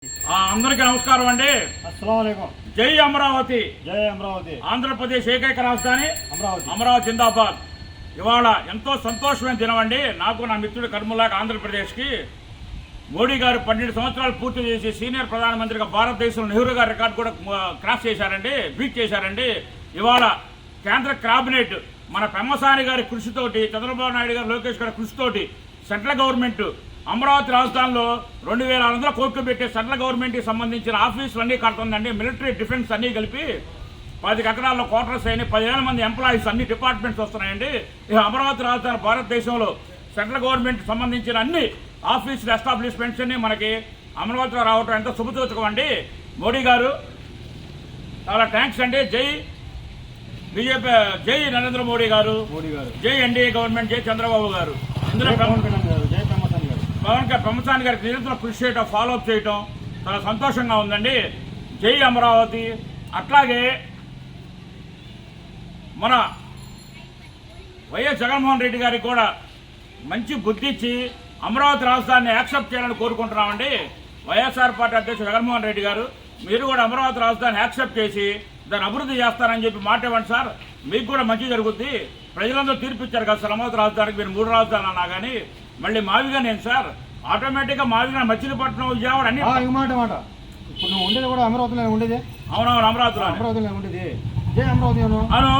అందరికీ నమస్కారం అండి. అస్సలాముఅలైకుం. జై అమరావతి, జై అమరావతి. ఆంధ్రప్రదేశ్ ఏకైక రాజధాని అమరావతి. అమరావతి జిందాబాద్. ఇవాళ ఎంతో సంతోషమైన దినం అండి. నాకు నా మిత్రుడు కర్ములాగా ఆంధ్రప్రదేశ్కి మోడీ గారు 12 సంవత్సరాలు పూర్తి చేసి సీనియర్ ప్రధానమంత్రిగా భారతదేశంలో నెహ్రూ గారి రికార్డు కూడా క్రాస్ చేశారండి, బీట్ చేశారండి. ఇవాళ కేంద్ర కేబినెట్ మన పెమ్మసాని గారి కృషితోటి, చంద్రబాబు నాయుడు గారు, లోకేష్ గారి కృషితోటి సెంట్రల్ గవర్నమెంట్ అమరావతి రాజధానిలో 2600 కోట్లు పెట్టే సెంట్రల్ గవర్నమెంట్కి సంబంధించిన ఆఫీసులు అన్నీ కడుతుందండి. మిలిటరీ, డిఫెన్స్ అన్నీ కలిపి 10 ఎకరాల్లో క్వార్టర్స్ అయినాయి. 10,000 మంది ఎంప్లాయీస్, అన్ని డిపార్ట్మెంట్స్ వస్తున్నాయండి. ఇక అమరావతి రాజధాని భారతదేశంలో సెంట్రల్ గవర్నమెంట్ సంబంధించిన అన్ని ఆఫీసులు, ఎస్టాబ్లిష్మెంట్స్ అన్ని మనకి అమరావతిలో రావడం ఎంతో శుభసూచకం అండి. మోడీ గారు చాలా థ్యాంక్స్ అండి. జై బీజేపీ, జై నరేంద్ర మోడీ గారు, జై ఎన్డీఏ గవర్నమెంట్, జై చంద్రబాబు గారు. ఇందులో పెమ్మసాని గారికి నిరంతరం కృషి చేయటం, ఫాలో అప్ చేయటం చాలా సంతోషంగా ఉందండి. జై అమరావతి. అట్లాగే మన వైఎస్ జగన్మోహన్ రెడ్డి గారికి కూడా మంచి బుద్ధి ఇచ్చి అమరావతి రాజధానిని యాక్సెప్ట్ చేయాలని కోరుకుంటున్నామండి. వైఎస్ఆర్ పార్టీ అధ్యక్షుడు జగన్మోహన్ రెడ్డి గారు, మీరు కూడా అమరావతి రాజధాని యాక్సెప్ట్ చేసి దాన్ని అభివృద్ధి చేస్తారని చెప్పి మాట ఇవ్వండి సార్. మీకు కూడా మంచి జరుగుద్ది. ప్రజలందరూ తీర్పిచ్చారు కదా సార్ అమరావతి రాజధానికి. మీరు 3 రాజధానులు అన్నా కానీ మళ్ళీ మావిగా నేను సార్ ఆటోమేటిక్గా మావిగా మచిలీపట్నం, విజయవాడ అన్ని మాట ఇప్పుడు నువ్వు ఉండేది కూడా అమరావతిలో ఉండేది. అవునవును, అమరావతిలో ఉండేది. జై అమరావతి అవును.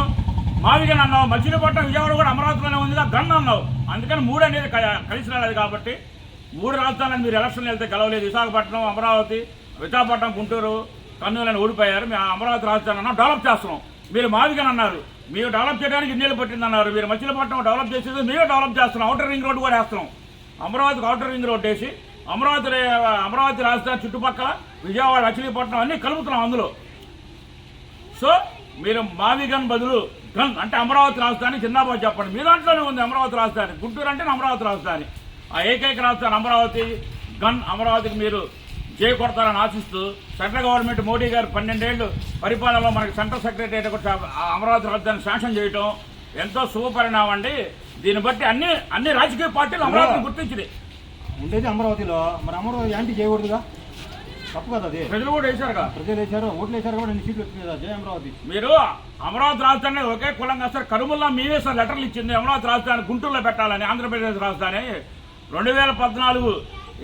మావిగా అన్నావు, మచిలీపట్నం, విజయవాడ కూడా అమరావతిలోనే ఉందిగా, గన్ అన్నావు. అందుకని 3 అనేది కలిసి రాలేదు. కాబట్టి 3 రాజధానులను మీరు ఎలక్షన్లు వెళ్తే గెలవలేదు. విశాఖపట్నం, అమరావతి, విశాఖపట్నం, గుంటూరు, కర్నూలు ఓడిపోయారు. మేము అమరావతి రాజధాని అన్నాం, డెవలప్ చేస్తున్నాం. మీరు మావిగా అన్నారు, మీరు డెవలప్ చేయడానికి ఇన్నేళ్ళు పట్టిందన్నారు. మీరు మచిలీపట్నం డెవలప్ చేసేది మేము డెవలప్ చేస్తున్నాం. ఔటర్ రింగ్ రోడ్డు కూడా వేస్తున్నాం. అమరావతికి ఔటర్ రింగ్ రోడ్ వేసి అమరావతి రాజధాని చుట్టుపక్కల విజయవాడ, మచిలీపట్నం అన్నీ కలుపుతున్నాం అందులో. సో మీరు మావిగన్ బదులు గన్ అంటే అమరావతి రాజధాని జిందాబాద్ చెప్పండి. మీ దాంట్లోనే ఉంది అమరావతి రాజధాని. గుంటూరు అంటే అమరావతి రాజధాని. ఆ ఏకైక రాజధాని అమరావతి. గన్ అమరావతికి మీరు జై కొడతారని ఆశిస్తూ సెంట్రల్ గవర్నమెంట్ మోడీ గారు 12 ఏళ్లు పరిపాలనలో మనకి సెంట్రల్ సెక్రటరీ కూడా అమరావతి రాజధాని శాంక్షన్ చేయడం ఎంతో శుభపరిణామం అండి. దీన్ని బట్టి అన్ని రాజకీయ పార్టీలు అమరావతిని గుర్తించింది. ఉండేది అమరావతిలో, మరి అమరావతి యాంటీ చేయకూడదుగా, తప్పు కదా అది. ప్రజలు కూడా వేశారుగా, ప్రజలు వేశారు, ఓట్లు వేశారు కూడా, 2 సీట్లు వచ్చింది కదా. జై అమరావతి. మీరు అమరావతి రాజధాని ఒకే కులంగా సార్ కరుముల్లా మీవే సార్ లెటర్లు ఇచ్చింది అమరావతి రాజధాని గుంటూరులో పెట్టాలని. ఆంధ్రప్రదేశ్ రాజధాని 2014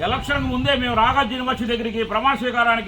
ఎలక్షన్ ముందే మేము రాఘోజీ యూనివర్సిటీ దగ్గరికి ప్రమాణ స్వీకారానికి